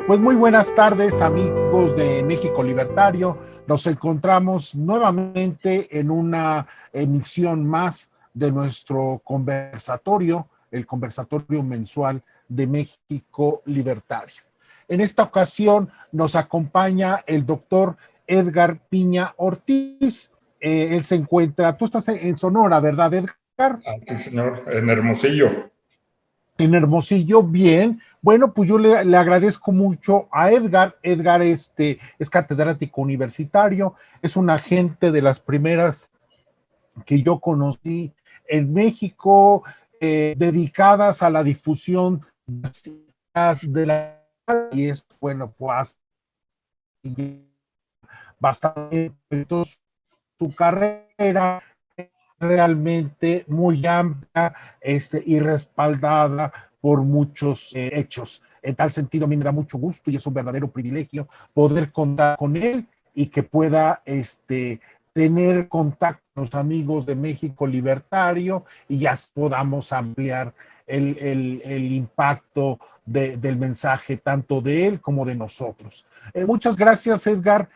Pues muy buenas tardes, amigos de México Libertario. Nos encontramos nuevamente en una emisión más de nuestro conversatorio, el conversatorio mensual de México Libertario. En esta ocasión nos acompaña el doctor Edgar Piña Ortiz. Él se encuentra, tú estás en Sonora, ¿verdad, Edgar? Sí, señor, en Hermosillo. En Hermosillo, bien. Bueno, pues yo le agradezco mucho a Edgar. Edgar es catedrático universitario, es un agente de las primeras que yo conocí en México, dedicadas a la difusión de la y es bueno, pues bastante. Entonces, su carrera realmente muy amplia y respaldada por muchos hechos. En tal sentido, a mí me da mucho gusto y es un verdadero privilegio poder contar con él y que pueda tener contacto con los amigos de México Libertario y ya podamos ampliar el impacto del mensaje tanto de él como de nosotros. Muchas gracias, Edgar.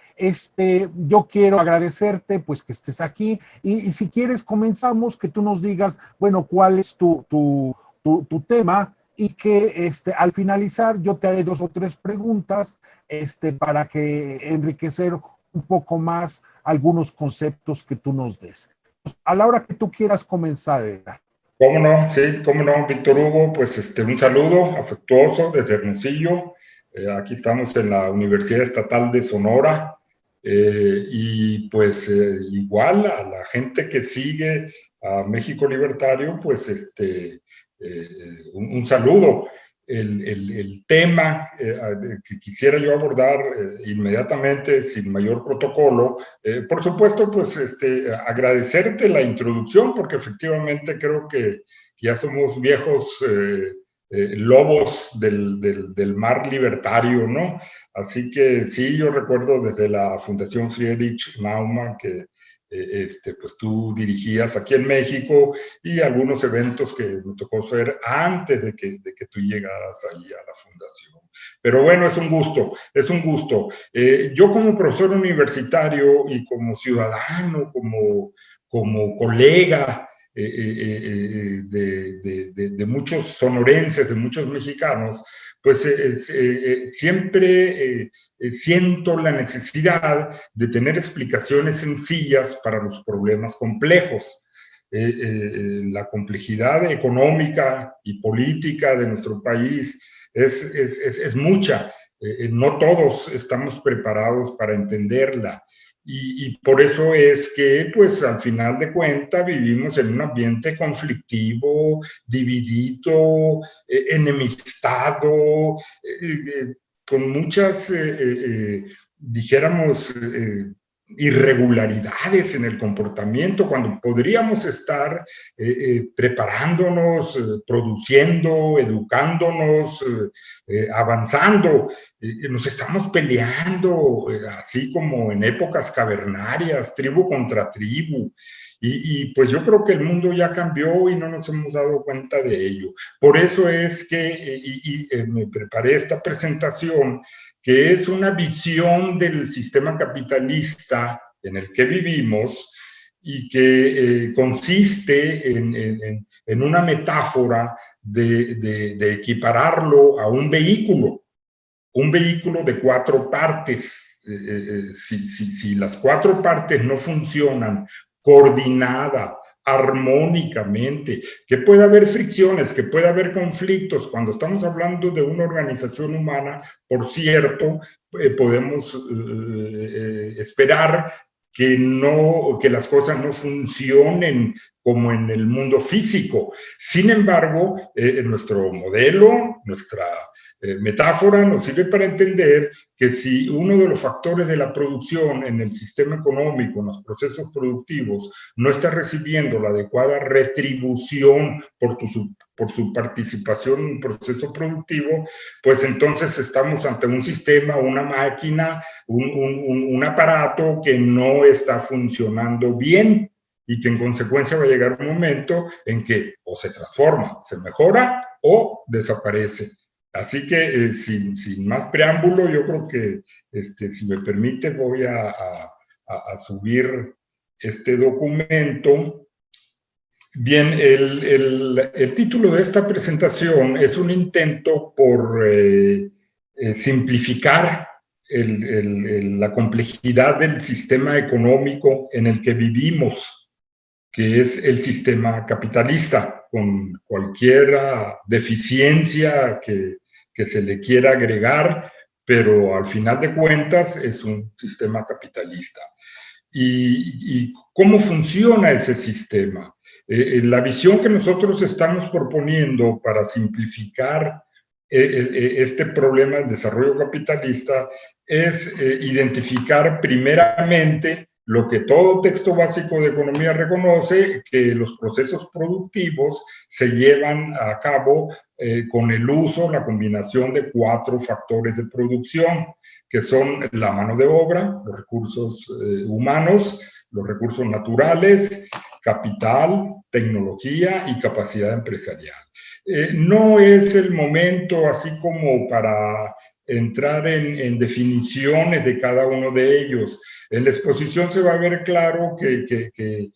Yo quiero agradecerte pues que estés aquí y si quieres comenzamos, que tú nos digas, bueno, cuál es tu tema y que al finalizar yo te haré 2 o 3 preguntas para que enriquecer un poco más algunos conceptos que tú nos des. Pues, a la hora que tú quieras comenzar, Edgar. ¿Cómo no? Sí, cómo no, Víctor Hugo. Pues un saludo afectuoso desde Hermosillo. Aquí estamos en la Universidad Estatal de Sonora. Y pues igual a la gente que sigue a México Libertario, pues un saludo. El tema que quisiera yo abordar inmediatamente, sin mayor protocolo, por supuesto, pues agradecerte la introducción, porque efectivamente creo que ya somos viejos lobos del mar libertario, ¿no? Así que sí, yo recuerdo desde la Fundación Friedrich Naumann que pues tú dirigías aquí en México y algunos eventos que me tocó ser antes de que tú llegaras ahí a la fundación. Pero bueno, es un gusto, es un gusto. Yo como profesor universitario y como ciudadano, como colega de muchos sonorenses, de muchos mexicanos, pues siempre siento la necesidad de tener explicaciones sencillas para los problemas complejos. La complejidad económica y política de nuestro país es mucha. No todos estamos preparados para entenderla. Y por eso es que, pues, al final de cuentas, vivimos en un ambiente conflictivo, dividido, enemistado, con muchas, dijéramos, irregularidades en el comportamiento, cuando podríamos estar preparándonos, produciendo, educándonos, avanzando. Nos estamos peleando, así como en épocas cavernarias, tribu contra tribu. Y pues yo creo que el mundo ya cambió y no nos hemos dado cuenta de ello. Por eso es que me preparé esta presentación, que es una visión del sistema capitalista en el que vivimos y que consiste en una metáfora de equipararlo a un vehículo de 4 partes. Si las 4 partes no funcionan coordinada, armónicamente, que puede haber fricciones, que puede haber conflictos. Cuando estamos hablando de una organización humana, por cierto, podemos esperar que las cosas no funcionen como en el mundo físico. Sin embargo, nuestro modelo, nuestra metáfora nos sirve para entender que si uno de los factores de la producción en el sistema económico, en los procesos productivos, no está recibiendo la adecuada retribución por su participación en un proceso productivo, pues entonces estamos ante un sistema, una máquina, un aparato que no está funcionando bien y que en consecuencia va a llegar un momento en que o se transforma, se mejora o desaparece. Así que sin más preámbulo, yo creo que, si me permite, voy a subir este documento. Bien, el título de esta presentación es un intento por simplificar la complejidad del sistema económico en el que vivimos, que es el sistema capitalista, con cualquier deficiencia que se le quiera agregar, pero al final de cuentas es un sistema capitalista. ¿Y cómo funciona ese sistema? La visión que nosotros estamos proponiendo para simplificar este problema del desarrollo capitalista es identificar primeramente lo que todo texto básico de economía reconoce, que los procesos productivos se llevan a cabo con el uso, la combinación de 4 factores de producción, que son la mano de obra, los recursos humanos, los recursos naturales, capital, tecnología y capacidad empresarial. No es el momento así como para entrar en definiciones de cada uno de ellos. En la exposición se va a ver claro que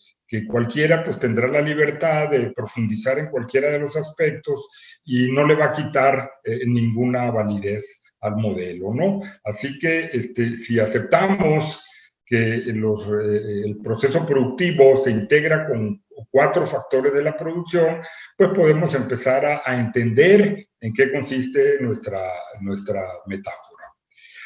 cualquiera pues tendrá la libertad de profundizar en cualquiera de los aspectos y no le va a quitar ninguna validez al modelo, ¿no? Así que si aceptamos que el proceso productivo se integra con 4 factores de la producción, pues podemos empezar a entender en qué consiste nuestra metáfora.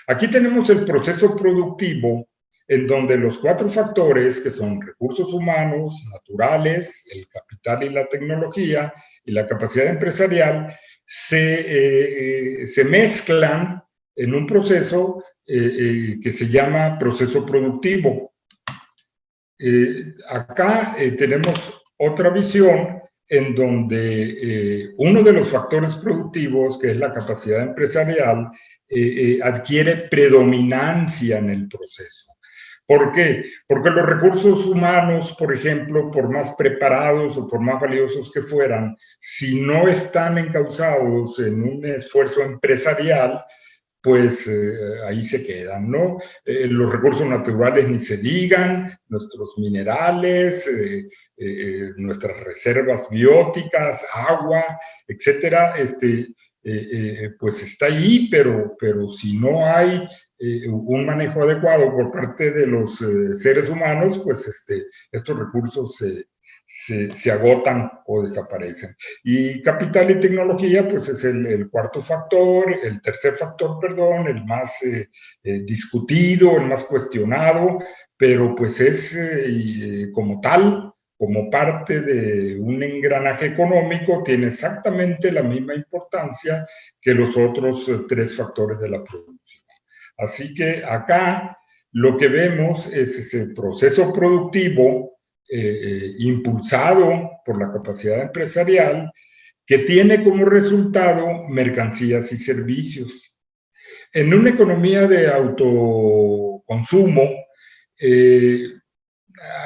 Aquí tenemos el proceso productivo en donde los 4 factores, que son recursos humanos, naturales, el capital y la tecnología, y la capacidad empresarial, se mezclan en un proceso que se llama proceso productivo. Acá tenemos otra visión en donde uno de los factores productivos, que es la capacidad empresarial, adquiere predominancia en el proceso. ¿Por qué? Porque los recursos humanos, por ejemplo, por más preparados o por más valiosos que fueran, si no están encausados en un esfuerzo empresarial, pues ahí se quedan, ¿no? Los recursos naturales ni se digan, nuestros minerales, nuestras reservas bióticas, agua, etcétera, pues está ahí, pero si no hay un manejo adecuado por parte de los seres humanos, pues estos recursos se agotan o desaparecen. Y capital y tecnología, pues es el cuarto factor, el tercer factor, perdón, el más discutido, el más cuestionado, pero pues es como tal, como parte de un engranaje económico, tiene exactamente la misma importancia que los otros 3 factores de la producción. Así que acá lo que vemos es ese proceso productivo impulsado por la capacidad empresarial, que tiene como resultado mercancías y servicios. En una economía de autoconsumo,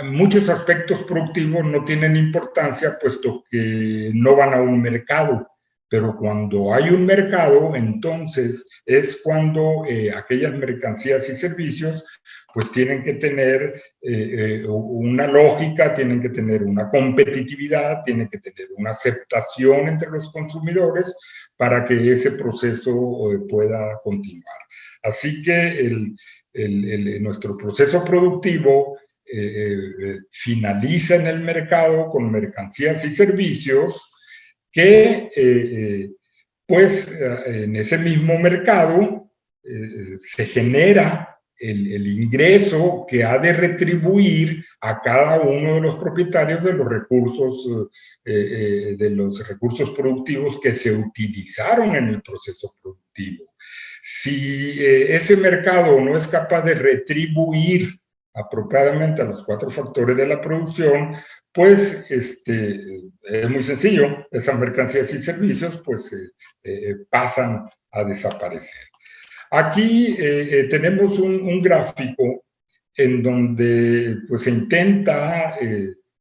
muchos aspectos productivos no tienen importancia, puesto que no van a un mercado. Pero cuando hay un mercado, entonces es cuando aquellas mercancías y servicios pues tienen que tener una lógica, tienen que tener una competitividad, tienen que tener una aceptación entre los consumidores para que ese proceso pueda continuar. Así que nuestro proceso productivo finaliza en el mercado con mercancías y servicios que pues en ese mismo mercado se genera el ingreso que ha de retribuir a cada uno de los propietarios de los recursos productivos que se utilizaron en el proceso productivo. Si ese mercado no es capaz de retribuir apropiadamente a los 4 factores de la producción, pues es muy sencillo, esas mercancías y servicios pues pasan a desaparecer. Aquí tenemos un gráfico en donde pues se intenta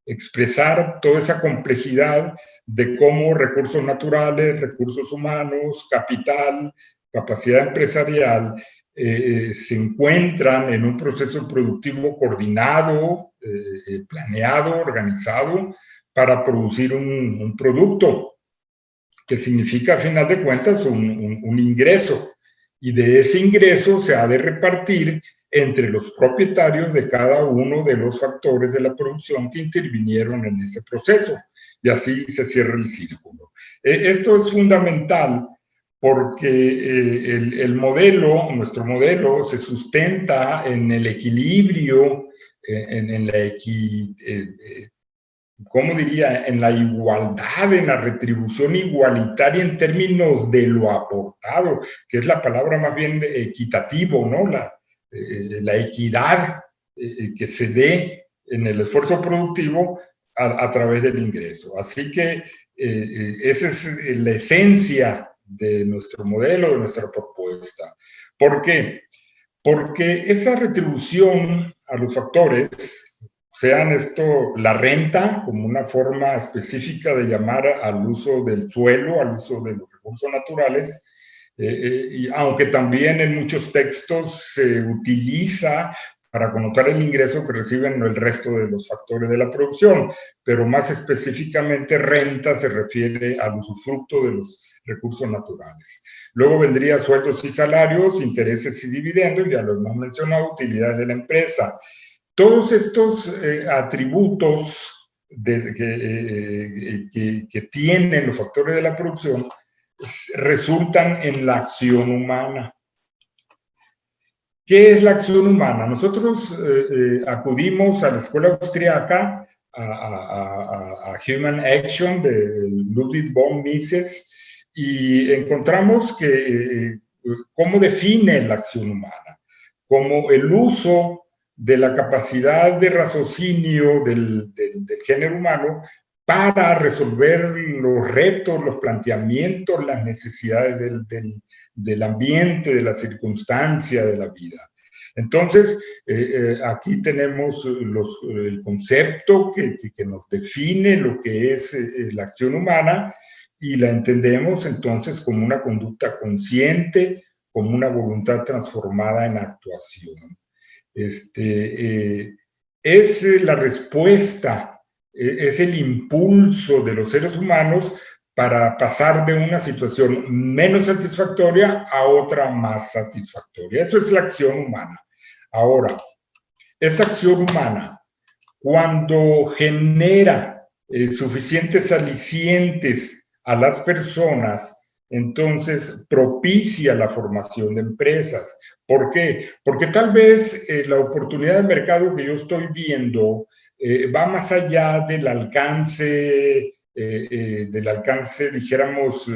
expresar toda esa complejidad de cómo recursos naturales, recursos humanos, capital, capacidad empresarial, se encuentran en un proceso productivo coordinado, planeado, organizado, para producir un producto, que significa, a final de cuentas, un ingreso. Y de ese ingreso se ha de repartir entre los propietarios de cada uno de los factores de la producción que intervinieron en ese proceso. Y así se cierra el círculo. Esto es fundamental porque nuestro modelo se sustenta en el equilibrio, en la ¿cómo diría? En la igualdad, en la retribución igualitaria en términos de lo aportado, que es la palabra más bien equitativo, ¿no? La equidad que se dé en el esfuerzo productivo a través del ingreso. Así que esa es la esencia de nuestro modelo, de nuestra propuesta. ¿Por qué? Porque esa retribución a los factores, sean esto la renta como una forma específica de llamar al uso del suelo, al uso de los recursos naturales, y aunque también en muchos textos se utiliza para connotar el ingreso que reciben el resto de los factores de la producción, pero más específicamente renta se refiere al usufructo de los recursos naturales. Luego vendría sueldos y salarios, intereses y dividendos, ya lo hemos mencionado, utilidades de la empresa. Todos estos atributos que tienen los factores de la producción resultan en la acción humana. ¿Qué es la acción humana? Nosotros acudimos a la escuela austriaca, a Human Action de Ludwig von Mises, y encontramos que cómo define la acción humana, como el uso de la capacidad de raciocinio del género humano para resolver los retos, los planteamientos, las necesidades del ambiente, de la circunstancia, de la vida. Entonces, aquí tenemos el concepto que nos define lo que es la acción humana, y la entendemos entonces como una conducta consciente, como una voluntad transformada en actuación. Es la respuesta, es el impulso de los seres humanos para pasar de una situación menos satisfactoria a otra más satisfactoria. Eso es la acción humana. Ahora, esa acción humana, cuando genera suficientes alicientes a las personas, entonces propicia la formación de empresas. ¿Por qué? Porque tal vez la oportunidad de mercado que yo estoy viendo va más allá del alcance, dijéramos,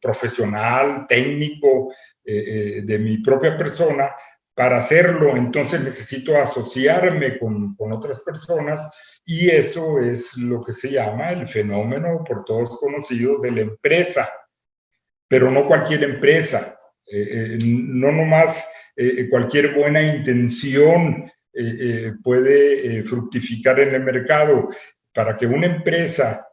profesional, técnico de mi propia persona. Para hacerlo, entonces necesito asociarme con otras personas, y eso es lo que se llama el fenómeno por todos conocido de la empresa. Pero no cualquier empresa, no nomás cualquier buena intención puede fructificar en el mercado. Para que una empresa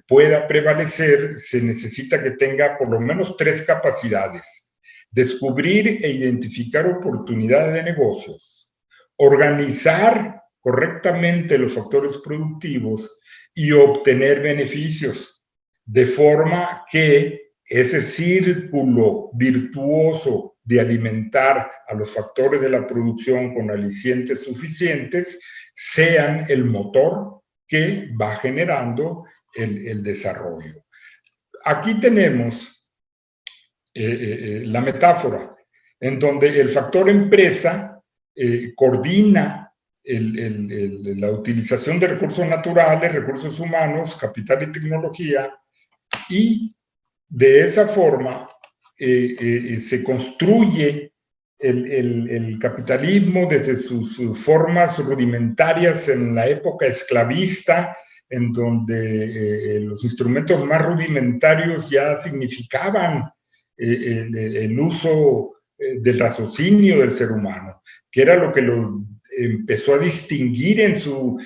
pueda prevalecer, se necesita que tenga por lo menos 3 capacidades: descubrir e identificar oportunidades de negocios, organizar correctamente los factores productivos y obtener beneficios, de forma que ese círculo virtuoso de alimentar a los factores de la producción con alicientes suficientes sean el motor que va generando el desarrollo. Aquí tenemos la metáfora en donde el factor empresa coordina la utilización de recursos naturales, recursos humanos, capital y tecnología, y de esa forma se construye el capitalismo desde sus formas rudimentarias en la época esclavista, en donde los instrumentos más rudimentarios ya significaban el uso del raciocinio del ser humano, que era lo que lo empezó a distinguir en su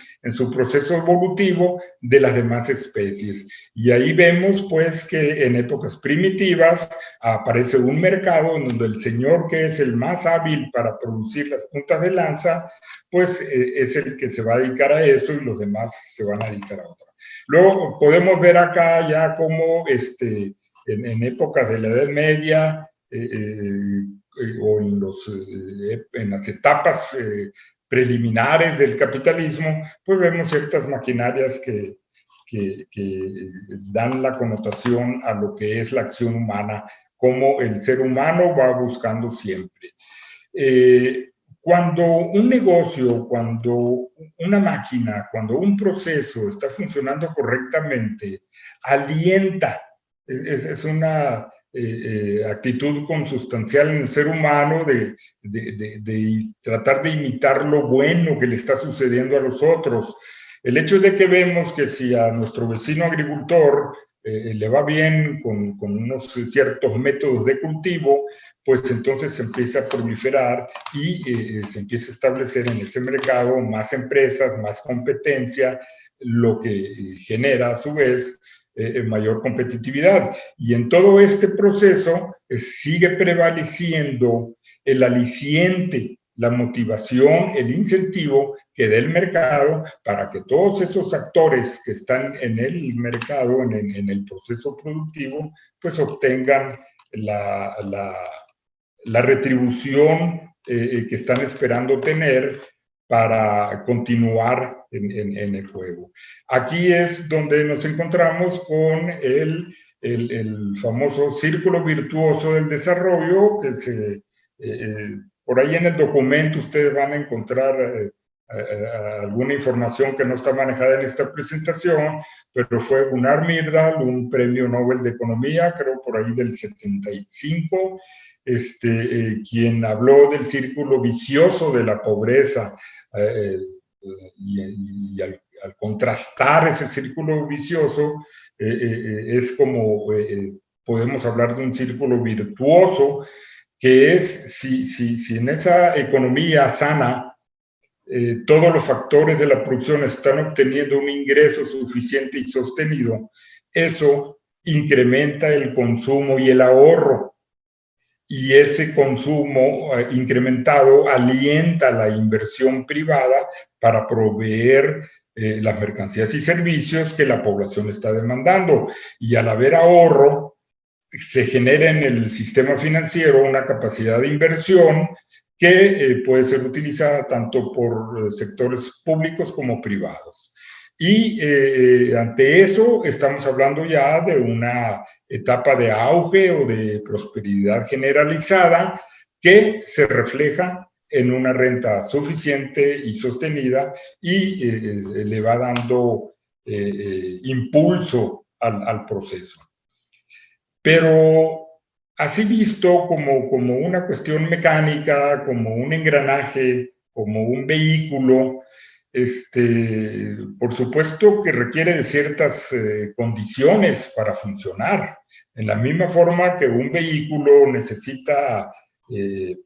proceso evolutivo de las demás especies. Y ahí vemos pues que en épocas primitivas aparece un mercado en donde el señor que es el más hábil para producir las puntas de lanza, pues es el que se va a dedicar a eso y los demás se van a dedicar a otra. Luego podemos ver acá ya cómo en épocas de la Edad Media o en las etapas preliminares del capitalismo, pues vemos ciertas maquinarias que dan la connotación a lo que es la acción humana, como el ser humano va buscando siempre. Cuando un negocio, cuando una máquina, cuando un proceso está funcionando correctamente, alienta, es una actitud consustancial en el ser humano de tratar de imitar lo bueno que le está sucediendo a los otros. El hecho de que vemos que si a nuestro vecino agricultor le va bien con unos ciertos métodos de cultivo, pues entonces se empieza a proliferar y se empieza a establecer en ese mercado más empresas, más competencia, lo que genera a su vez mayor competitividad. Y en todo este proceso sigue prevaleciendo el aliciente, la motivación, el incentivo que da el mercado para que todos esos actores que están en el mercado, en el proceso productivo, pues obtengan la retribución que están esperando tener para continuar en el juego. Aquí es donde nos encontramos con el famoso círculo virtuoso del desarrollo, que por ahí en el documento ustedes van a encontrar alguna información que no está manejada en esta presentación, pero fue Gunnar Myrdal, un premio Nobel de Economía, creo por ahí del 75, quien habló del círculo vicioso de la pobreza, y al contrastar ese círculo vicioso, es como podemos hablar de un círculo virtuoso, que es si en esa economía sana todos los factores de la producción están obteniendo un ingreso suficiente y sostenido, eso incrementa el consumo y el ahorro. Y ese consumo incrementado alienta la inversión privada para proveer las mercancías y servicios que la población está demandando. Y al haber ahorro, se genera en el sistema financiero una capacidad de inversión que puede ser utilizada tanto por sectores públicos como privados. Y ante eso estamos hablando ya de una etapa de auge o de prosperidad generalizada que se refleja en una renta suficiente y sostenida y le va dando impulso al proceso. Pero así visto como una cuestión mecánica, como un engranaje, como un vehículo, por supuesto que requiere de ciertas condiciones para funcionar. En la misma forma que un vehículo necesita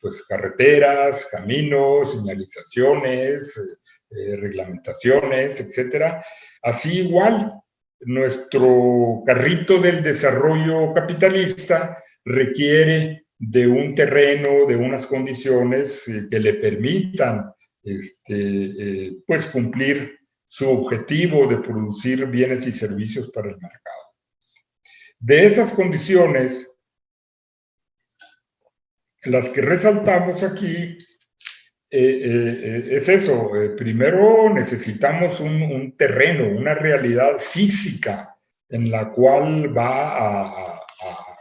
pues carreteras, caminos, señalizaciones, reglamentaciones, etcétera. Así igual, nuestro carrito del desarrollo capitalista requiere de un terreno, de unas condiciones que le permitan pues cumplir su objetivo de producir bienes y servicios para el mercado. De esas condiciones, las que resaltamos aquí, es eso. Primero necesitamos un terreno, una realidad física en la cual va a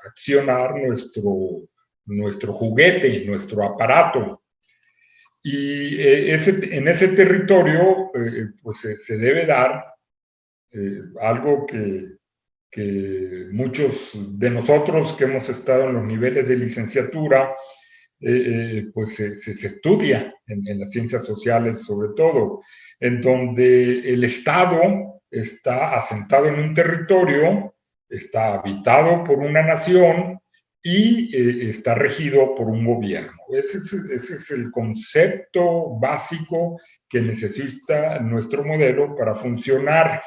accionar nuestro juguete, nuestro aparato. Y en ese territorio pues se debe dar algo que muchos de nosotros que hemos estado en los niveles de licenciatura pues se estudia en las ciencias sociales sobre todo, en donde el Estado está asentado en un territorio, está habitado por una nación y está regido por un gobierno. Ese es el concepto básico que necesita nuestro modelo para funcionar.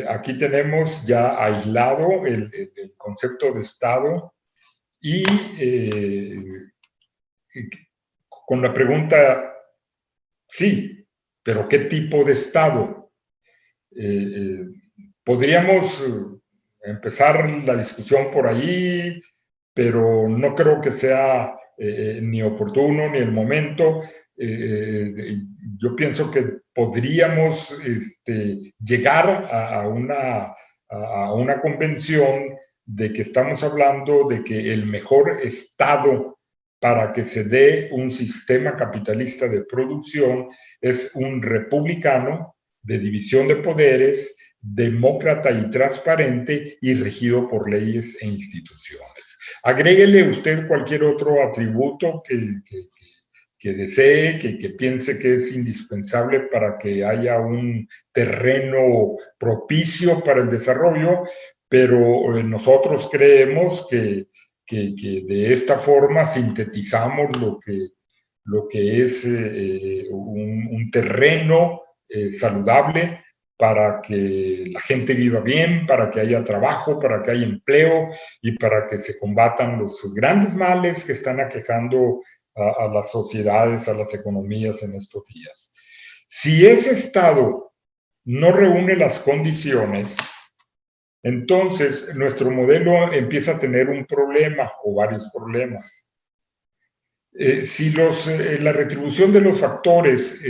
Aquí tenemos ya aislado el concepto de Estado y con la pregunta, sí, pero ¿qué tipo de Estado? Podríamos empezar la discusión por ahí, pero no creo que sea ni oportuno ni el momento. Yo pienso que podríamos llegar a una convención de que estamos hablando de que el mejor Estado para que se dé un sistema capitalista de producción es un republicano de división de poderes, demócrata y transparente y regido por leyes e instituciones. Agréguele usted cualquier otro atributo que desee, que piense que es indispensable para que haya un terreno propicio para el desarrollo, pero nosotros creemos que de esta forma sintetizamos lo que es un terreno saludable para que la gente viva bien, para que haya trabajo, para que haya empleo y para que se combatan los grandes males que están aquejando a las sociedades, a las economías en estos días. Si ese Estado no reúne las condiciones, entonces nuestro modelo empieza a tener un problema o varios problemas. Si la retribución de los factores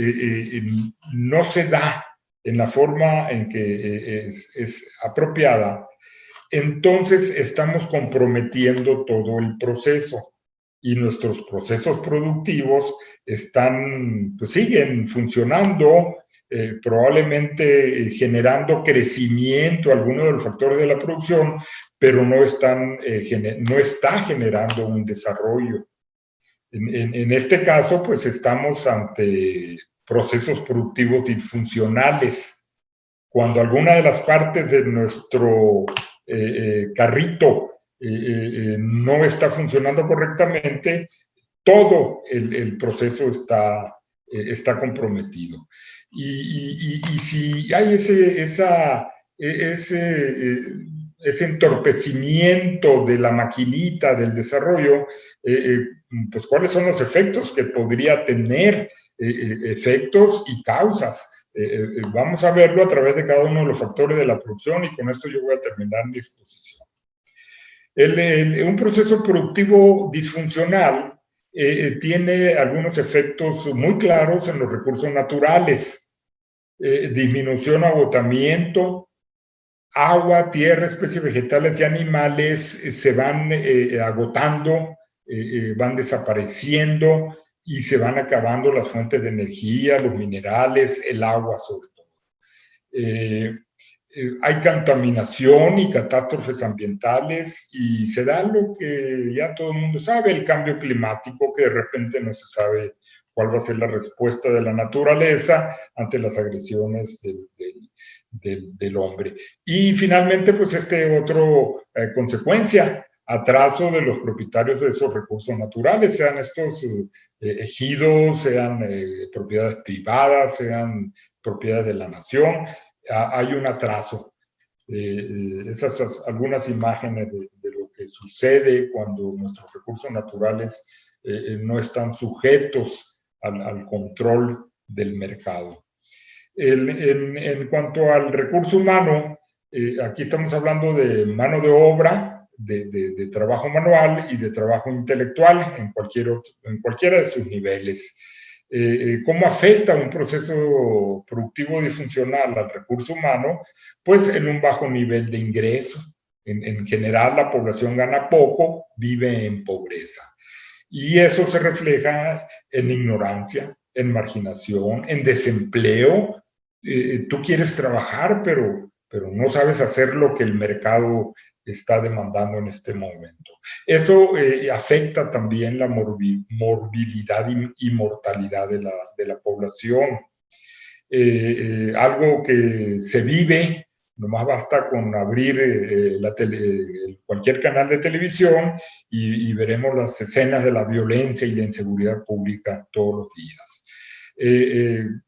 no se da en la forma en que es apropiada, entonces estamos comprometiendo todo el proceso y nuestros procesos productivos pues siguen funcionando, probablemente generando crecimiento, algunos de los factores de la producción, pero no está generando un desarrollo. En este caso, pues estamos ante procesos productivos disfuncionales. Cuando alguna de las partes de nuestro carrito no está funcionando correctamente, todo el proceso está comprometido. Y si hay ese entorpecimiento de la maquinita del desarrollo, pues cuáles son los efectos que podría tener, efectos y causas. Vamos a verlo a través de cada uno de los factores de la producción y con esto yo voy a terminar mi exposición. Un proceso productivo disfuncional tiene algunos efectos muy claros en los recursos naturales. Disminución, agotamiento, agua, tierra, especies vegetales y animales se van agotando, van desapareciendo y se van acabando las fuentes de energía, los minerales, el agua sobre todo. Hay contaminación y catástrofes ambientales y se da lo que ya todo el mundo sabe, el cambio climático, que de repente no se sabe cuál va a ser la respuesta de la naturaleza ante las agresiones del hombre. Y finalmente, pues otro consecuencia, atraso de los propietarios de esos recursos naturales, sean estos ejidos, sean propiedades privadas, sean propiedades de la nación. Hay un atraso. Esas algunas imágenes de lo que sucede cuando nuestros recursos naturales no están sujetos al control del mercado. En cuanto al recurso humano, aquí estamos hablando de mano de obra, de trabajo manual y de trabajo intelectual en cualquiera de sus niveles. ¿Cómo afecta un proceso productivo disfuncional al recurso humano? Pues en un bajo nivel de ingreso. En general, la población gana poco, vive en pobreza. Y eso se refleja en ignorancia, en marginación, en desempleo. Tú quieres trabajar, pero no sabes hacer lo que el mercado está demandando en este momento. Eso afecta también la morbilidad y mortalidad de la población. Algo que se vive Nomás basta con abrir cualquier canal de televisión y veremos las escenas de la violencia y la inseguridad pública todos los días.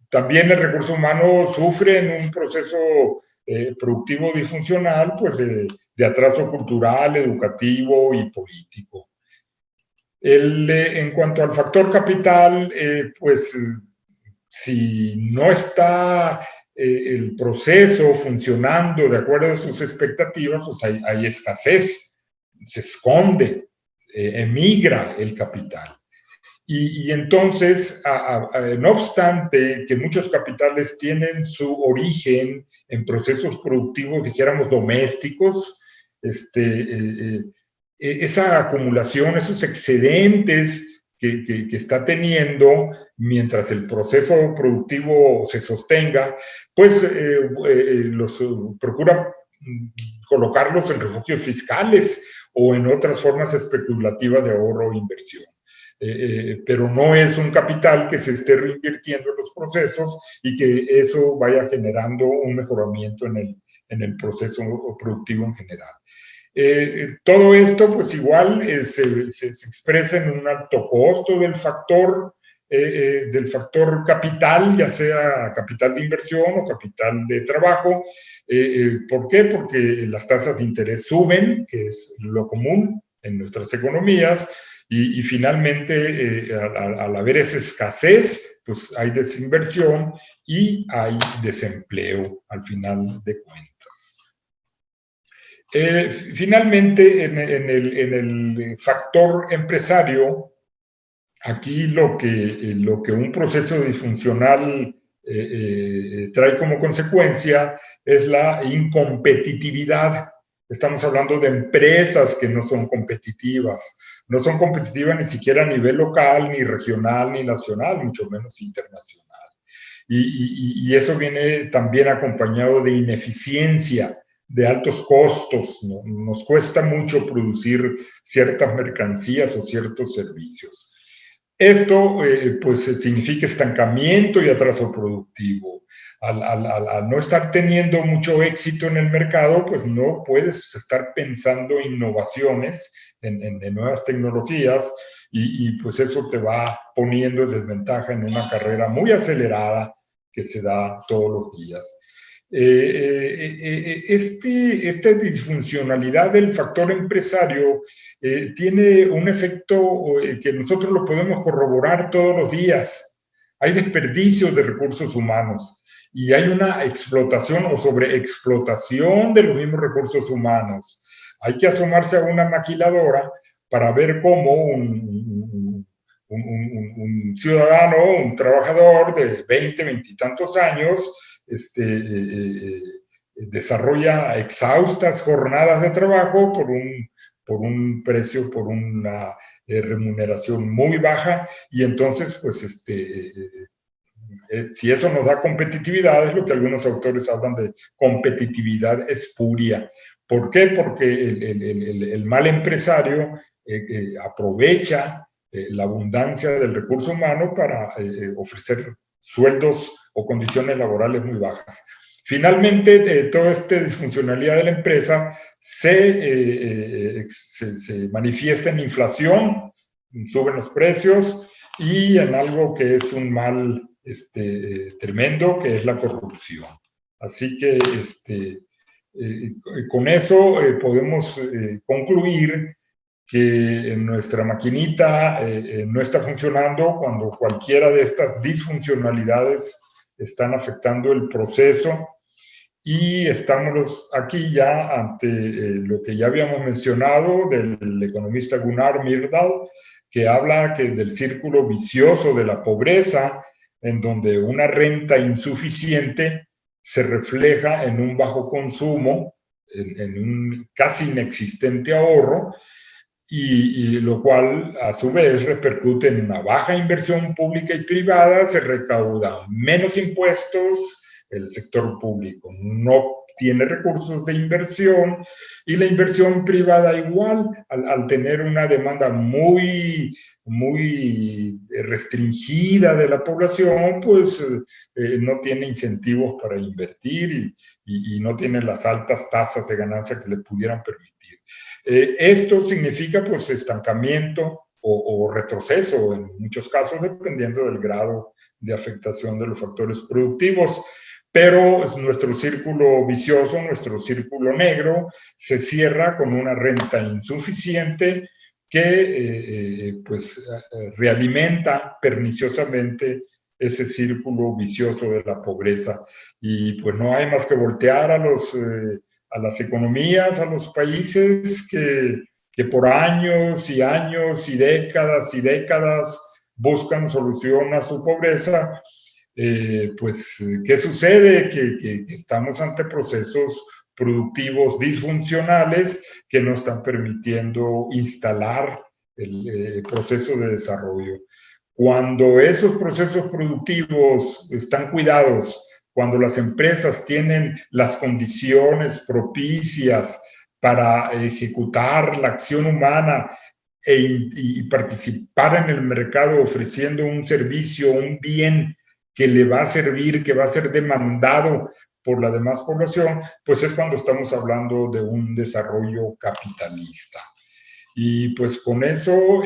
También el recurso humano sufre en un proceso productivo disfuncional, pues de atraso cultural, educativo y político. En cuanto al factor capital, pues si no está el proceso funcionando de acuerdo a sus expectativas, pues hay escasez, se esconde, emigra el capital. Y entonces, no obstante que muchos capitales tienen su origen en procesos productivos, dijéramos, domésticos, esa acumulación, esos excedentes que está teniendo mientras el proceso productivo se sostenga, pues procura colocarlos en refugios fiscales o en otras formas especulativas de ahorro o inversión. Pero no es un capital que se esté reinvirtiendo en los procesos y que eso vaya generando un mejoramiento en el proceso productivo en general. Todo esto, pues igual se expresa en un alto costo del factor capital, ya sea capital de inversión o capital de trabajo. ¿Por qué? Porque las tasas de interés suben, que es lo común en nuestras economías, y finalmente, al haber esa escasez, pues hay desinversión y hay desempleo al final de cuentas. Finalmente, en el factor empresario, aquí lo que un proceso disfuncional trae como consecuencia es la incompetitividad. Estamos hablando de empresas que no son competitivas. No son competitivas ni siquiera a nivel local, ni regional, ni nacional, mucho menos internacional. Y eso viene también acompañado de ineficiencia, de altos costos. ¿No? Nos cuesta mucho producir ciertas mercancías o ciertos servicios. Esto pues significa estancamiento y atraso productivo. Al no estar teniendo mucho éxito en el mercado, pues no puedes estar pensando innovaciones en nuevas tecnologías y pues eso te va poniendo en desventaja en una carrera muy acelerada que se da todos los días. Esta disfuncionalidad del factor empresario tiene un efecto que nosotros lo podemos corroborar todos los días. Hay desperdicios de recursos humanos y hay una explotación o sobreexplotación de los mismos recursos humanos. Hay que asomarse a una maquiladora para ver cómo un ciudadano, un trabajador de 20 y tantos años, desarrolla exhaustas jornadas de trabajo por un precio, por una remuneración muy baja, y entonces, pues, si eso nos da competitividad, es lo que algunos autores hablan de competitividad espuria. ¿Por qué? Porque el mal empresario aprovecha la abundancia del recurso humano para ofrecer sueldos o condiciones laborales muy bajas. Finalmente, toda esta disfuncionalidad de la empresa se manifiesta en inflación, suben los precios y en algo que es un mal tremendo, que es la corrupción. Así que con eso podemos concluir que nuestra maquinita no está funcionando cuando cualquiera de estas disfuncionalidades están afectando el proceso, y estamos aquí ya ante lo que ya habíamos mencionado del economista Gunnar Myrdal, que habla del círculo vicioso de la pobreza, en donde una renta insuficiente se refleja en un bajo consumo, en un casi inexistente ahorro, y lo cual a su vez repercute en una baja inversión pública y privada, se recaudan menos impuestos, el sector público no tiene recursos de inversión, y la inversión privada igual, al tener una demanda muy restringida de la población, pues no tiene incentivos para invertir y no tiene las altas tasas de ganancia que le pudieran permitir. Esto significa pues estancamiento o retroceso en muchos casos, dependiendo del grado de afectación de los factores productivos. Pero nuestro círculo vicioso, nuestro círculo negro, se cierra con una renta insuficiente que realimenta perniciosamente ese círculo vicioso de la pobreza. Y pues no hay más que voltear a las economías, a los países que por años y años y décadas buscan solución a su pobreza. ¿Qué sucede? Que estamos ante procesos productivos disfuncionales que no están permitiendo instalar el proceso de desarrollo. Cuando esos procesos productivos están cuidados, cuando las empresas tienen las condiciones propicias para ejecutar la acción humana y participar en el mercado ofreciendo un servicio, un bien que le va a servir, que va a ser demandado por la demás población, pues es cuando estamos hablando de un desarrollo capitalista. Y pues con eso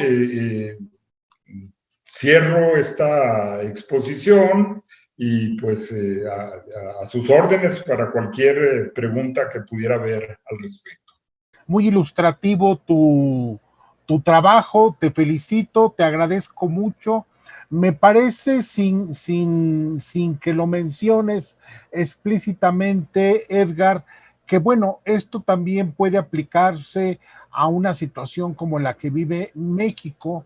cierro esta exposición y pues a sus órdenes para cualquier pregunta que pudiera haber al respecto. Muy ilustrativo tu trabajo, te felicito, te agradezco mucho. Me parece, sin que lo menciones explícitamente, Edgar, que bueno, esto también puede aplicarse a una situación como la que vive México.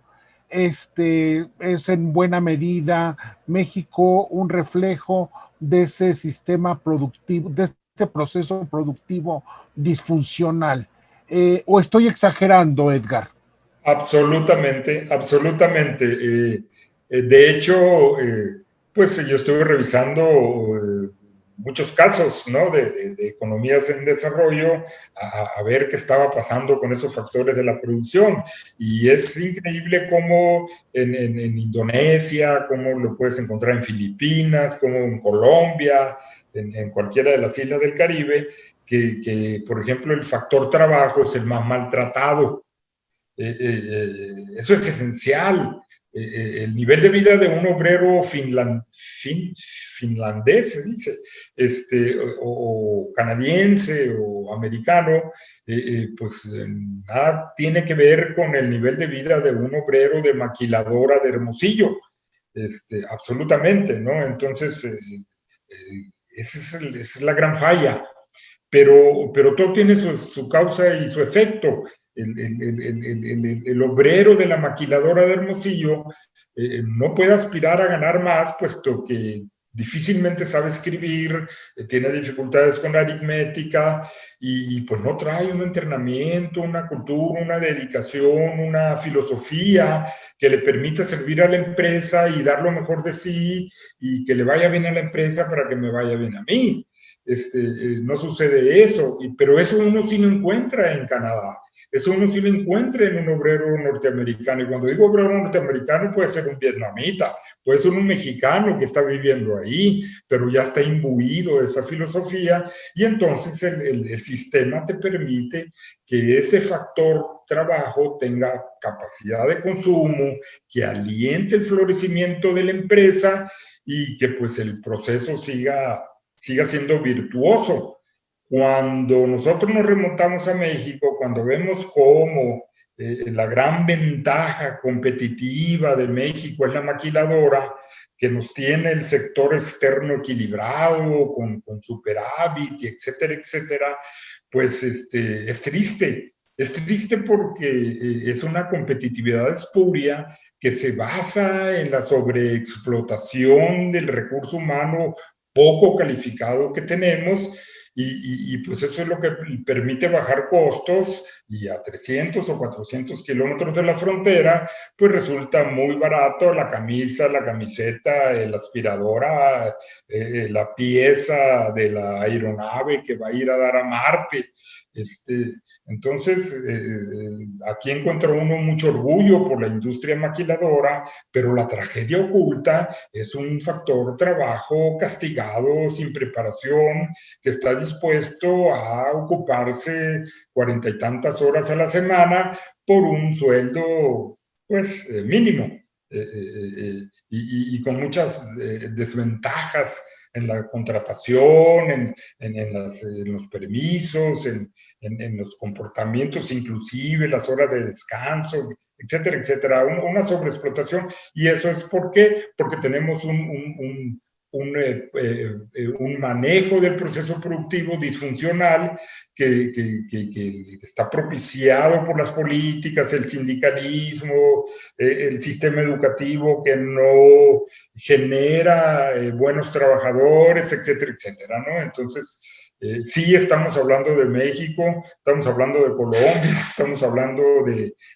Es en buena medida México un reflejo de ese sistema productivo, de este proceso productivo disfuncional. ¿O estoy exagerando, Edgar? Absolutamente, absolutamente. De hecho, pues yo estuve revisando muchos casos, ¿no? de economías en desarrollo, a ver qué estaba pasando con esos factores de la producción. Y es increíble cómo en Indonesia, cómo lo puedes encontrar en Filipinas, como en Colombia, en cualquiera de las islas del Caribe, que, por ejemplo, el factor trabajo es el más maltratado. Eso es esencial. El nivel de vida de un obrero finlandés, se dice, o canadiense o americano, pues nada tiene que ver con el nivel de vida de un obrero de maquiladora de Hermosillo, absolutamente, ¿no? Entonces, esa es la gran falla. Pero todo tiene su causa y su efecto. El obrero de la maquiladora de Hermosillo no puede aspirar a ganar más, puesto que difícilmente sabe escribir, tiene dificultades con la aritmética y pues no trae un entrenamiento, una cultura, una dedicación, una filosofía que le permita servir a la empresa y dar lo mejor de sí y que le vaya bien a la empresa para que me vaya bien a mí. No sucede eso, pero eso uno sí lo encuentra en Canadá. Eso uno sí lo encuentra en un obrero norteamericano. Y cuando digo obrero norteamericano, puede ser un vietnamita, puede ser un mexicano que está viviendo ahí, pero ya está imbuido de esa filosofía. Y entonces el sistema te permite que ese factor trabajo tenga capacidad de consumo, que aliente el florecimiento de la empresa y que pues el proceso siga siendo virtuoso. Cuando nosotros nos remontamos a México, cuando vemos cómo la gran ventaja competitiva de México es la maquiladora, que nos tiene el sector externo equilibrado, con superávit, etcétera, etcétera, pues es triste. Es triste porque es una competitividad espuria que se basa en la sobreexplotación del recurso humano poco calificado que tenemos pues eso es lo que permite bajar costos, y a 300 o 400 kilómetros de la frontera, pues resulta muy barato la camisa, la camiseta, la aspiradora, la pieza de la aeronave que va a ir a dar a Marte. Entonces, aquí encuentra uno mucho orgullo por la industria maquiladora, pero la tragedia oculta es un factor trabajo castigado, sin preparación, que está dispuesto a ocuparse 40 y tantas horas a la semana por un sueldo, pues, mínimo, y con muchas desventajas en la contratación, en los permisos, en los comportamientos, inclusive las horas de descanso, etcétera, etcétera, una sobreexplotación. Y eso es porque tenemos un manejo del proceso productivo disfuncional que está propiciado por las políticas, el sindicalismo, el sistema educativo que no genera buenos trabajadores, etcétera, etcétera, ¿no? Entonces, sí estamos hablando de México, estamos hablando de Colombia, estamos hablando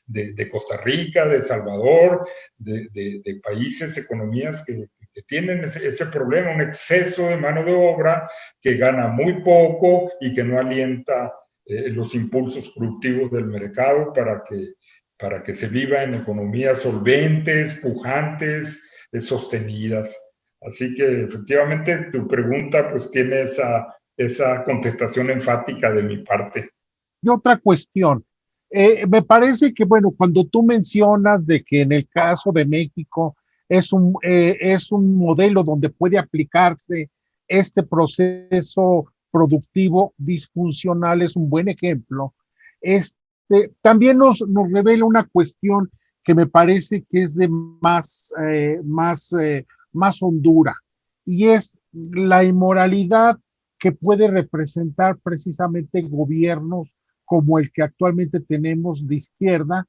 de Costa Rica, de El Salvador, de países, economías que tienen ese problema, un exceso de mano de obra que gana muy poco y que no alienta los impulsos productivos del mercado para que se viva en economías solventes, pujantes, sostenidas. Así que efectivamente tu pregunta pues tiene esa contestación enfática de mi parte. Y otra cuestión, me parece que, bueno, cuando tú mencionas de que en el caso de México es un modelo donde puede aplicarse este proceso productivo disfuncional, es un buen ejemplo. También nos revela una cuestión que me parece que es de más hondura, y es la inmoralidad que puede representar precisamente gobiernos como el que actualmente tenemos de izquierda,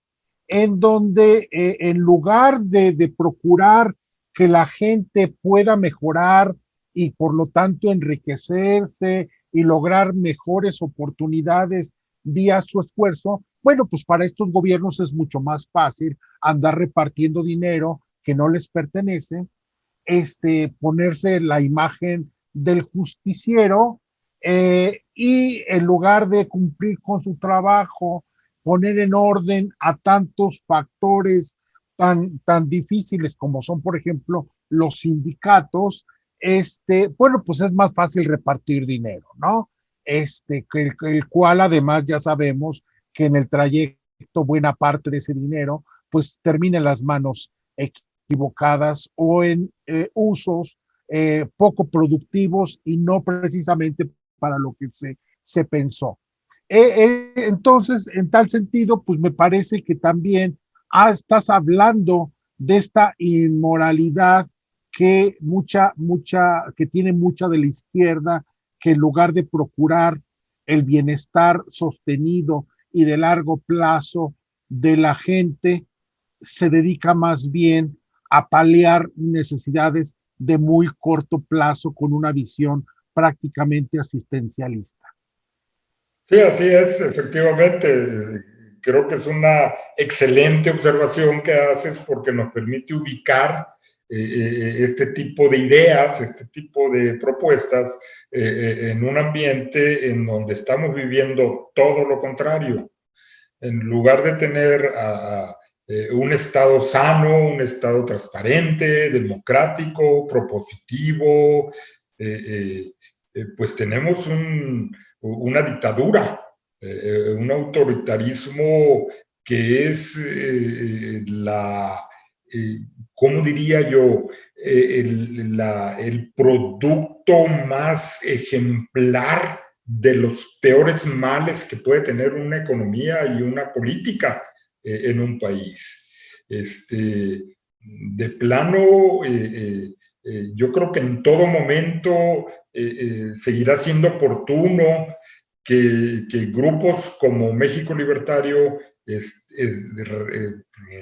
en donde en lugar de procurar que la gente pueda mejorar y por lo tanto enriquecerse y lograr mejores oportunidades vía su esfuerzo, bueno, pues para estos gobiernos es mucho más fácil andar repartiendo dinero que no les pertenece, ponerse la imagen del justiciero, y en lugar de cumplir con su trabajo, poner en orden a tantos factores tan difíciles como son, por ejemplo, los sindicatos, bueno, pues es más fácil repartir dinero, ¿no? El cual además ya sabemos que en el trayecto buena parte de ese dinero pues termina en las manos equivocadas o en usos poco productivos y no precisamente para lo que se pensó. Entonces, en tal sentido, pues me parece que también estás hablando de esta inmoralidad que tiene mucha de la izquierda, que en lugar de procurar el bienestar sostenido y de largo plazo de la gente, se dedica más bien a paliar necesidades de muy corto plazo con una visión prácticamente asistencialista. Sí, así es, efectivamente. Creo que es una excelente observación que haces porque nos permite ubicar este tipo de ideas, este tipo de propuestas en un ambiente en donde estamos viviendo todo lo contrario. En lugar de tener un Estado sano, un Estado transparente, democrático, propositivo, pues tenemos una dictadura, un autoritarismo que es ¿cómo diría yo? El producto más ejemplar de los peores males que puede tener una economía y una política en un país. De plano, yo creo que en todo momento seguirá siendo oportuno que grupos como México Libertario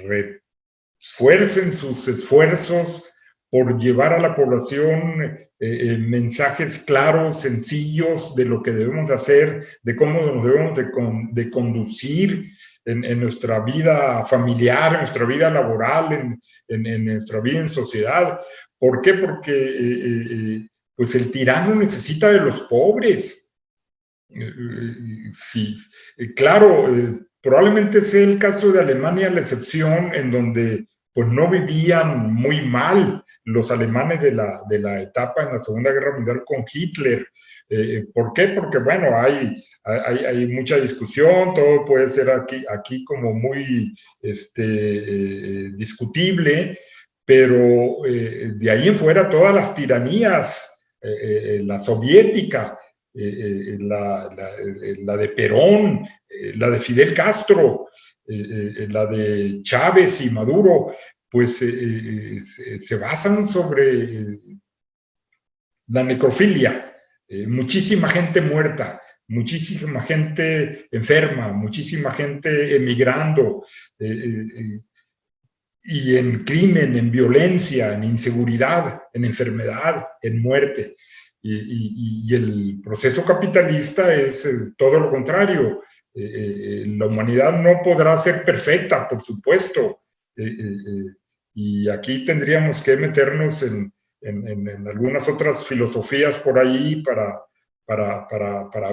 refuercen sus esfuerzos por llevar a la población mensajes claros, sencillos de lo que debemos de hacer, de cómo nos debemos de conducir en nuestra vida familiar, en nuestra vida laboral, en nuestra vida en sociedad. ¿Por qué? Porque pues el tirano necesita de los pobres. Sí, claro, probablemente sea el caso de Alemania la excepción, en donde pues no vivían muy mal los alemanes de la etapa en la Segunda Guerra Mundial con Hitler. ¿Por qué? Porque, bueno, hay mucha discusión, todo puede ser aquí como muy discutible, pero de ahí en fuera todas las tiranías, la soviética, la de Perón, la de Fidel Castro, la de Chávez y Maduro, pues se basan sobre la necrofilia, muchísima gente muerta, muchísima gente enferma, muchísima gente emigrando, y en crimen, en violencia, en inseguridad, en enfermedad, en muerte. Y el proceso capitalista es todo lo contrario. La humanidad no podrá ser perfecta, por supuesto. Y aquí tendríamos que meternos en algunas otras filosofías por ahí para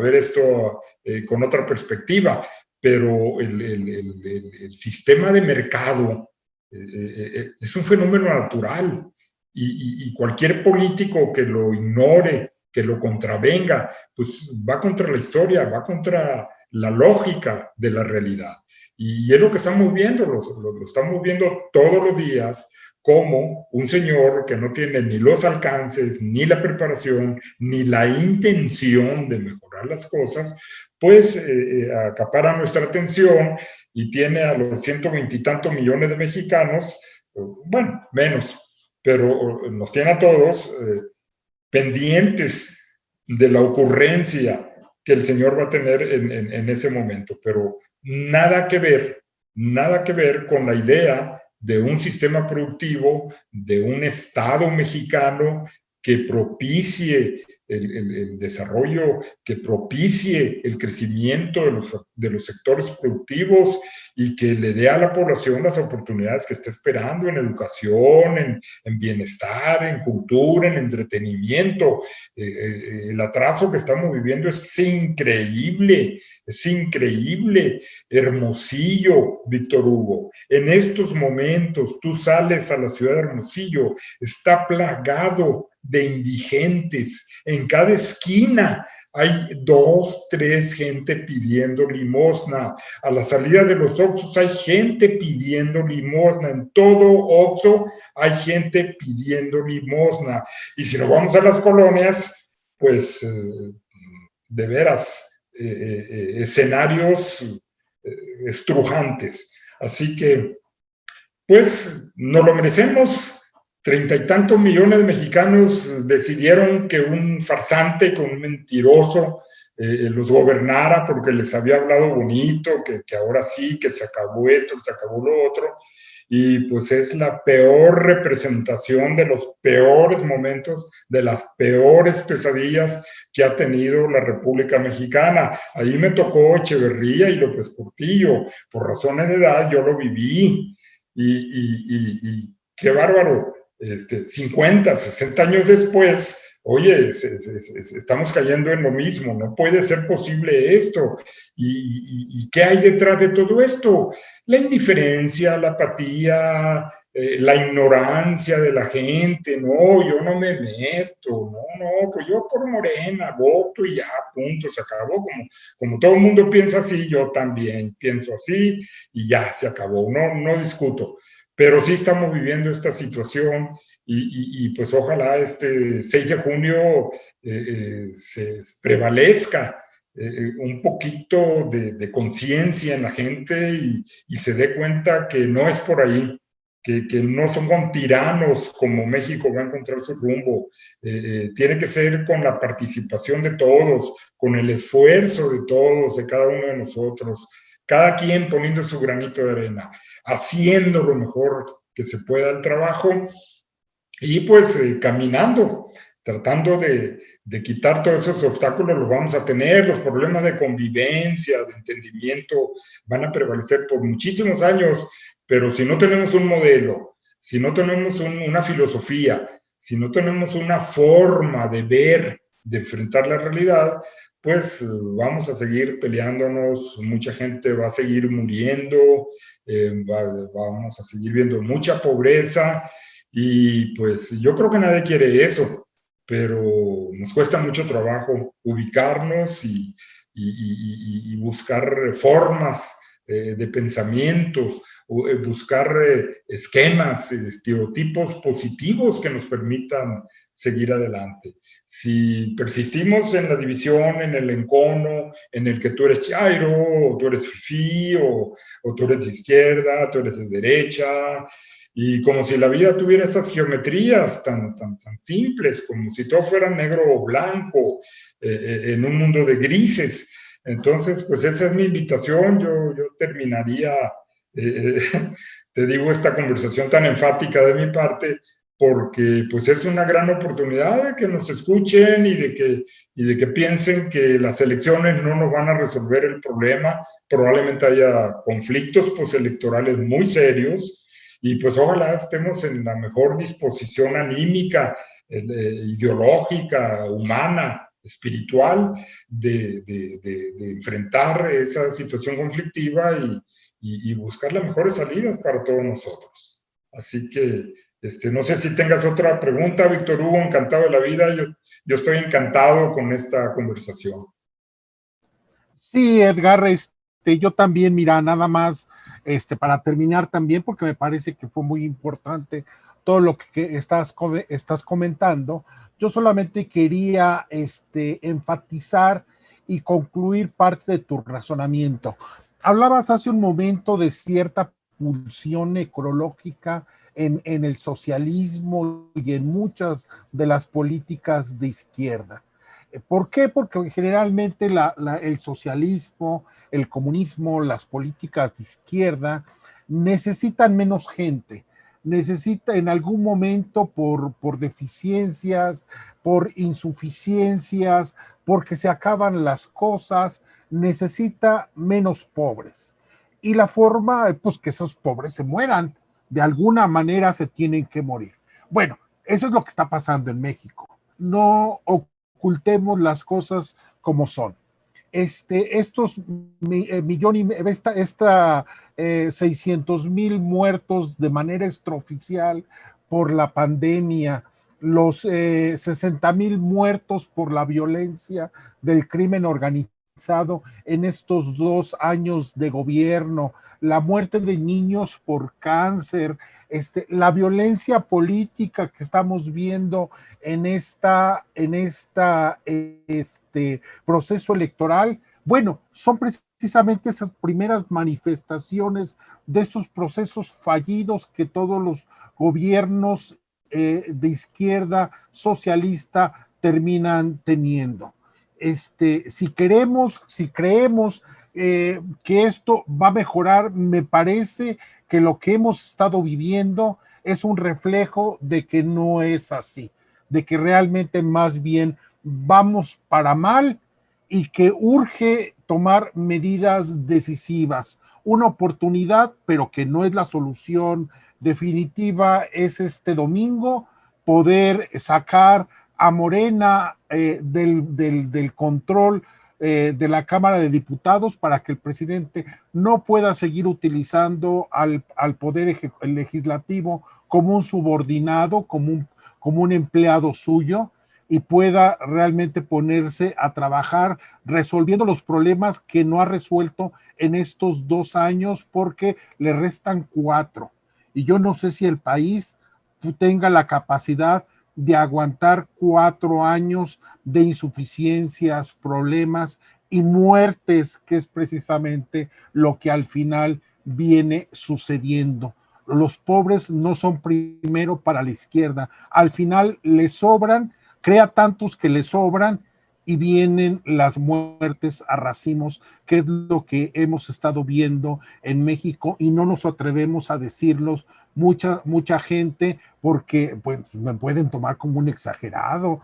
ver esto con otra perspectiva. Pero el sistema de mercado es un fenómeno natural. Y cualquier político que lo ignore, que lo contravenga, pues va contra la historia, va contra la lógica de la realidad. Y es lo que estamos viendo, lo estamos viendo todos los días, como un señor que no tiene ni los alcances, ni la preparación, ni la intención de mejorar las cosas, pues acapara nuestra atención y tiene a los 120 y tantos millones de mexicanos, bueno, menos, pero nos tiene a todos pendientes de la ocurrencia que el Señor va a tener en ese momento, pero nada que ver con la idea de un sistema productivo, de un Estado mexicano que propicie el desarrollo, que propicie el crecimiento de los sectores productivos y que le dé a la población las oportunidades que está esperando en educación, en bienestar, en cultura, en entretenimiento. El atraso que estamos viviendo es increíble. Es increíble. Hermosillo, Víctor Hugo. En estos momentos tú sales a la ciudad de Hermosillo, está plagado de indigentes. En cada esquina hay 2, 3 gente pidiendo limosna. A la salida de los Oxxos hay gente pidiendo limosna. En todo Oxxo hay gente pidiendo limosna. Y si nos vamos a las colonias, pues de veras, escenarios estrujantes. Así que, pues, nos lo merecemos. 30 y tantos millones de mexicanos decidieron que un farsante, que un mentiroso los gobernara porque les había hablado bonito, que ahora sí, que se acabó esto, que se acabó lo otro. Y pues es la peor representación de los peores momentos, de las peores pesadillas que ha tenido la República Mexicana. Ahí me tocó Echeverría y López Portillo. Por razones de edad yo lo viví. Y qué bárbaro. 50, 60 años después, oye, estamos cayendo en lo mismo, no puede ser posible esto. ¿Y qué hay detrás de todo esto? La indiferencia, la apatía, la ignorancia de la gente. No, yo no me meto, no, pues yo por Morena voto y ya, punto, se acabó. Como todo el mundo piensa así, yo también pienso así y ya, se acabó, no discuto. Pero sí estamos viviendo esta situación y pues ojalá este 6 de junio se prevalezca un poquito de conciencia en la gente y se dé cuenta que no es por ahí, que no son con tiranos como México va a encontrar su rumbo. Tiene que ser con la participación de todos, con el esfuerzo de todos, de cada uno de nosotros, cada quien poniendo su granito de arena, haciendo lo mejor que se pueda el trabajo y pues caminando, tratando de quitar todos esos obstáculos, los vamos a tener, los problemas de convivencia, de entendimiento, van a prevalecer por muchísimos años, pero si no tenemos un modelo, si no tenemos una filosofía, si no tenemos una forma de ver, de enfrentar la realidad, pues vamos a seguir peleándonos, mucha gente va a seguir muriendo, vamos a seguir viendo mucha pobreza, y pues yo creo que nadie quiere eso, pero nos cuesta mucho trabajo ubicarnos y buscar formas de pensamientos, buscar esquemas, estereotipos positivos que nos permitan seguir adelante. Si persistimos en la división, en el encono, en el que tú eres chairo, o tú eres fifí, o tú eres de izquierda, tú eres de derecha, y como si la vida tuviera esas geometrías tan simples, como si todo fuera negro o blanco, en un mundo de grises. Entonces, pues esa es mi invitación. Yo terminaría, eh, te digo, esta conversación tan enfática de mi parte, porque pues es una gran oportunidad de que nos escuchen y de que piensen que las elecciones no nos van a resolver el problema. Probablemente haya conflictos postelectorales muy serios, y pues ojalá estemos en la mejor disposición anímica, ideológica, humana, espiritual, de enfrentar esa situación conflictiva y buscar las mejores salidas para todos nosotros. Así que no sé si tengas otra pregunta, Víctor Hugo, encantado de la vida. Yo estoy encantado con esta conversación. Sí, Edgar, yo también, mira, nada más, para terminar también, porque me parece que fue muy importante todo lo que estás comentando. Yo solamente quería, enfatizar y concluir parte de tu razonamiento. Hablabas hace un momento de cierta pulsión ecológica en el socialismo y en muchas de las políticas de izquierda. ¿Por qué? Porque generalmente el socialismo, el comunismo, las políticas de izquierda necesitan menos gente, necesita en algún momento por deficiencias, por insuficiencias, porque se acaban las cosas, necesita menos pobres. Y la forma, pues que esos pobres se mueran, de alguna manera se tienen que morir. Bueno, eso es lo que está pasando en México. No ocultemos las cosas como son. Estos millones, esta 600,000 muertos de manera extraoficial por la pandemia, los 60,000 muertos por la violencia del crimen organizado en estos 2 años de gobierno, la muerte de niños por cáncer, la violencia política que estamos viendo en esta proceso electoral. Bueno, son precisamente esas primeras manifestaciones de estos procesos fallidos que todos los gobiernos de izquierda socialista terminan teniendo. Si creemos que esto va a mejorar, me parece que lo que hemos estado viviendo es un reflejo de que no es así, de que realmente más bien vamos para mal y que urge tomar medidas decisivas. Una oportunidad, pero que no es la solución definitiva, es este domingo poder sacar a Morena del control de la Cámara de Diputados para que el presidente no pueda seguir utilizando al poder legislativo como un subordinado, como un empleado suyo, y pueda realmente ponerse a trabajar resolviendo los problemas que no ha resuelto en estos 2 años, porque le restan 4. Y yo no sé si el país tenga la capacidad de aguantar 4 años de insuficiencias, problemas y muertes, que es precisamente lo que al final viene sucediendo. Los pobres no son primero para la izquierda, al final les sobran, crea tantos que les sobran y vienen las muertes a racimos, que es lo que hemos estado viendo en México y no nos atrevemos a decirlos mucha gente porque pues, me pueden tomar como un exagerado,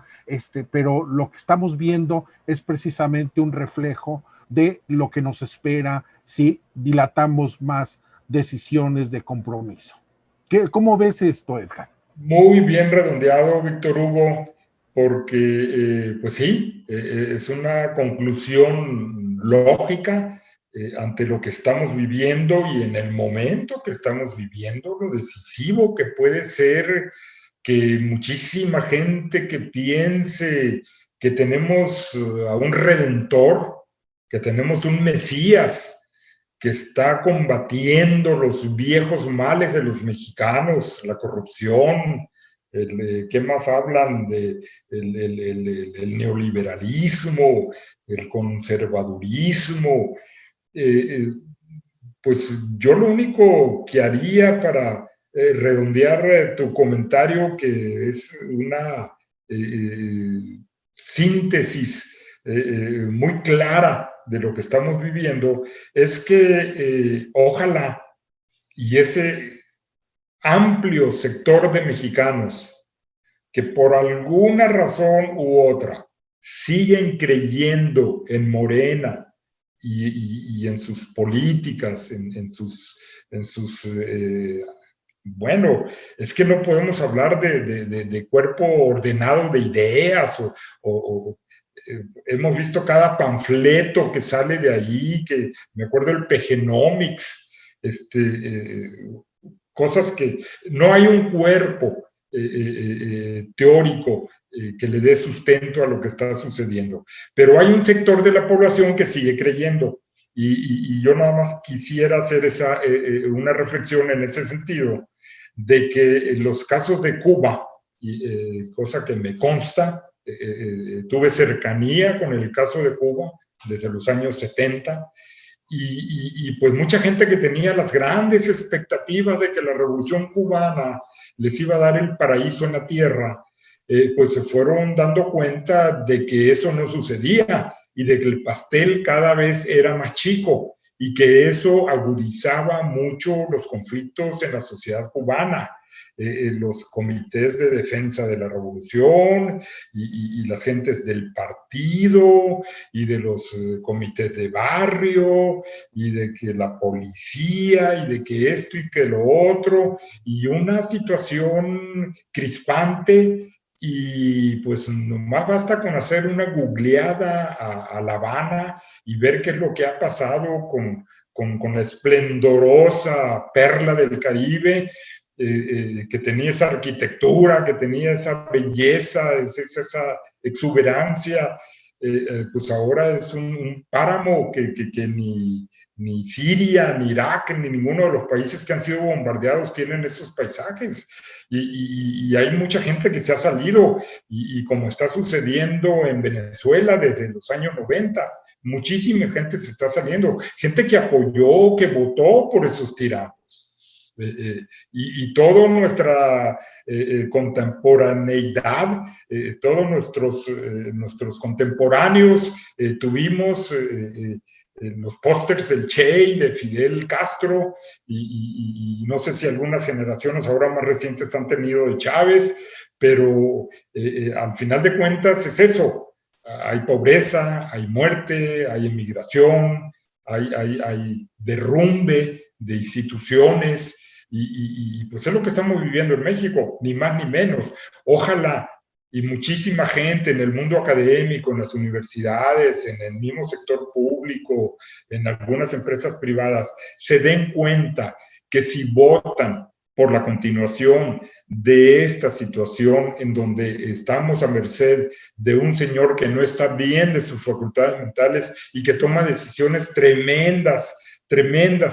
pero lo que estamos viendo es precisamente un reflejo de lo que nos espera si dilatamos más decisiones de compromiso. ¿Cómo ves esto, Edgar? Muy bien redondeado, Víctor Hugo, porque pues sí, es una conclusión lógica ante lo que estamos viviendo y en el momento que estamos viviendo, lo decisivo que puede ser que muchísima gente que piense que tenemos a un redentor, que tenemos un Mesías, que está combatiendo los viejos males de los mexicanos, la corrupción, ¿qué más hablan? El neoliberalismo, el conservadurismo. Pues yo lo único que haría para redondear tu comentario, que es una síntesis muy clara de lo que estamos viviendo, es que ojalá y ese amplio sector de mexicanos que por alguna razón u otra siguen creyendo en Morena y en sus políticas, en sus bueno, es que no podemos hablar de cuerpo ordenado de ideas hemos visto cada panfleto que sale de ahí, que me acuerdo el Pegenomics, cosas que no hay un cuerpo teórico que le dé sustento a lo que está sucediendo. Pero hay un sector de la población que sigue creyendo. Y yo nada más quisiera hacer una reflexión en ese sentido, de que los casos de Cuba, cosa que me consta, tuve cercanía con el caso de Cuba desde los años 70, y pues mucha gente que tenía las grandes expectativas de que la revolución cubana les iba a dar el paraíso en la tierra, pues se fueron dando cuenta de que eso no sucedía y de que el pastel cada vez era más chico y que eso agudizaba mucho los conflictos en la sociedad cubana. Los comités de defensa de la revolución y las gentes del partido y de los comités de barrio y de que la policía y de que esto y que lo otro y una situación crispante. Y pues nomás basta con hacer una googleada a La Habana y ver qué es lo que ha pasado con la esplendorosa perla del Caribe, que tenía esa arquitectura, que tenía esa belleza, esa exuberancia, pues ahora es un páramo que ni Siria, ni Irak, ni ninguno de los países que han sido bombardeados tienen esos paisajes. Y hay mucha gente que se ha salido, y como está sucediendo en Venezuela desde los años 90, muchísima gente se está saliendo, gente que apoyó, que votó por esos tiranos. Y toda nuestra contemporaneidad, todos nuestros contemporáneos tuvimos los pósters del Che y de Fidel Castro, y no sé si algunas generaciones ahora más recientes han tenido de Chávez, pero al final de cuentas es eso. Hay pobreza, hay muerte, hay emigración, hay derrumbe de instituciones, y pues es lo que estamos viviendo en México, ni más ni menos. Ojalá y muchísima gente en el mundo académico, en las universidades, en el mismo sector público, en algunas empresas privadas, se den cuenta que si votan por la continuación de esta situación en donde estamos a merced de un señor que no está bien de sus facultades mentales y que toma decisiones tremendas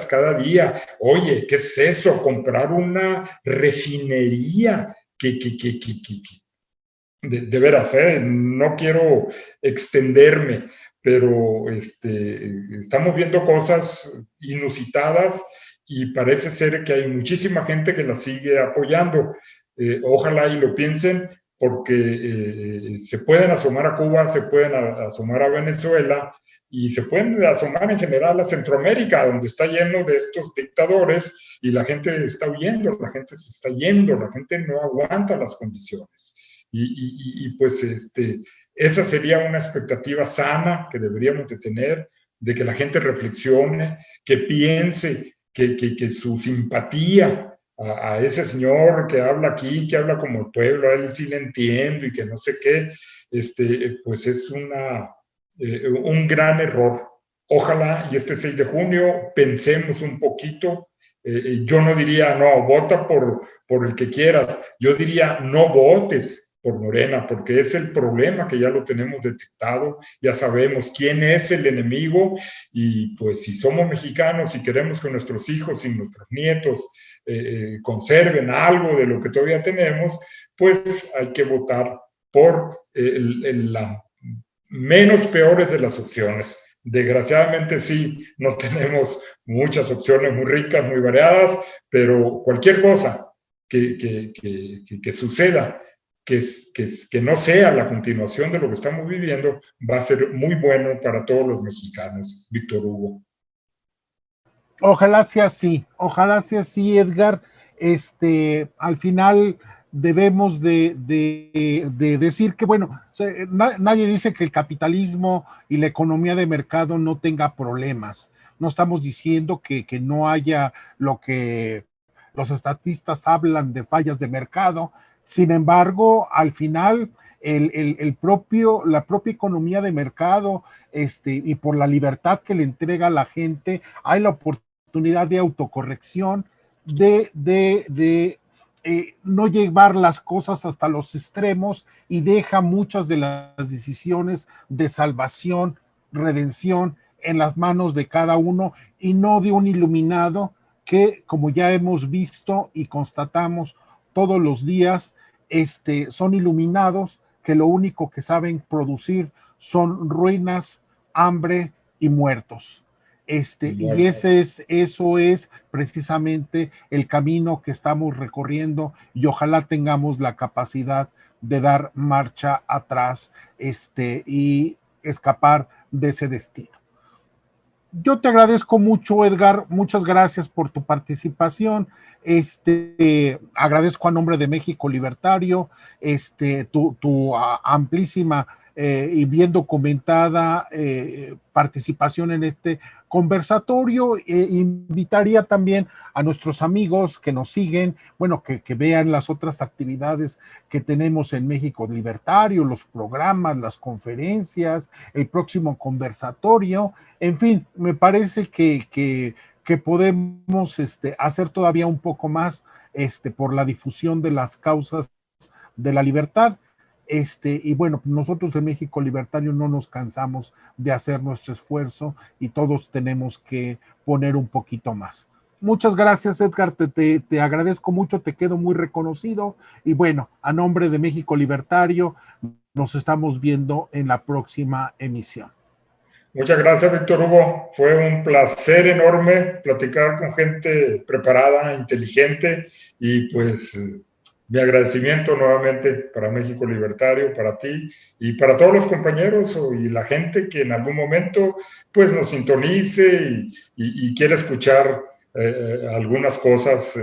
cada día. Oye, ¿qué es eso? Comprar una refinería de veras, no quiero extenderme, pero estamos viendo cosas inusitadas y parece ser que hay muchísima gente que la sigue apoyando. Ojalá y lo piensen, porque se pueden asomar a Cuba, se pueden asomar a Venezuela y se pueden asomar en general a Centroamérica, donde está lleno de estos dictadores y la gente está huyendo, la gente se está yendo, la gente no aguanta las condiciones. Pues esa sería una expectativa sana que deberíamos de tener, de que la gente reflexione, que piense, que su simpatía a ese señor que habla aquí, que habla como el pueblo, a él sí le entiendo y que no sé qué, pues es un gran error. Ojalá y este 6 de junio pensemos un poquito. Yo no diría, no, vota por el que quieras. Yo diría, no votes por Morena, porque es el problema que ya lo tenemos detectado, ya sabemos quién es el enemigo y pues si somos mexicanos y queremos que nuestros hijos y nuestros nietos conserven algo de lo que todavía tenemos, pues hay que votar por la menos peores de las opciones. Desgraciadamente sí, no tenemos muchas opciones muy ricas, muy variadas, pero cualquier cosa que suceda, que no sea la continuación de lo que estamos viviendo, va a ser muy bueno para todos los mexicanos, Víctor Hugo. Ojalá sea así, Edgar. Al final debemos de decir que, bueno, nadie dice que el capitalismo y la economía de mercado no tenga problemas. No estamos diciendo que no haya lo que los estatistas hablan de fallas de mercado. Sin embargo, al final, la propia economía de mercado, y por la libertad que le entrega a la gente, hay la oportunidad de autocorrección, de no llevar las cosas hasta los extremos y deja muchas de las decisiones de salvación, redención en las manos de cada uno y no de un iluminado que, como ya hemos visto y constatamos todos los días, son iluminados que lo único que saben producir son ruinas, hambre y muertos. Y eso es precisamente el camino que estamos recorriendo y ojalá tengamos la capacidad de dar marcha atrás, y escapar de ese destino. Yo te agradezco mucho, Edgar, muchas gracias por tu participación. Agradezco a nombre de México Libertario, tu amplísima y bien documentada participación en este conversatorio. Invitaría también a nuestros amigos que nos siguen, bueno, que vean las otras actividades que tenemos en México Libertario, los programas, las conferencias, el próximo conversatorio. En fin, me parece que podemos hacer todavía un poco más por la difusión de las causas de la libertad. Y bueno, nosotros de México Libertario no nos cansamos de hacer nuestro esfuerzo y todos tenemos que poner un poquito más. Muchas gracias, Edgar, te agradezco mucho, te quedo muy reconocido y bueno, a nombre de México Libertario, nos estamos viendo en la próxima emisión. Muchas gracias, Víctor Hugo. Fue un placer enorme platicar con gente preparada, inteligente y pues mi agradecimiento nuevamente para México Libertario, para ti y para todos los compañeros y la gente que en algún momento pues nos sintonice y quiere escuchar algunas cosas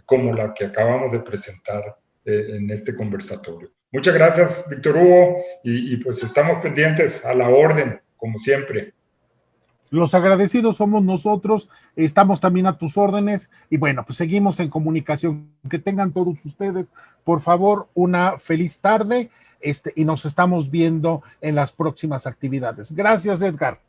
como la que acabamos de presentar en este conversatorio. Muchas gracias, Víctor Hugo, y pues estamos pendientes a la orden, como siempre. Los agradecidos somos nosotros, estamos también a tus órdenes y bueno, pues seguimos en comunicación. Que tengan todos ustedes, por favor, una feliz tarde y nos estamos viendo en las próximas actividades. Gracias, Edgar.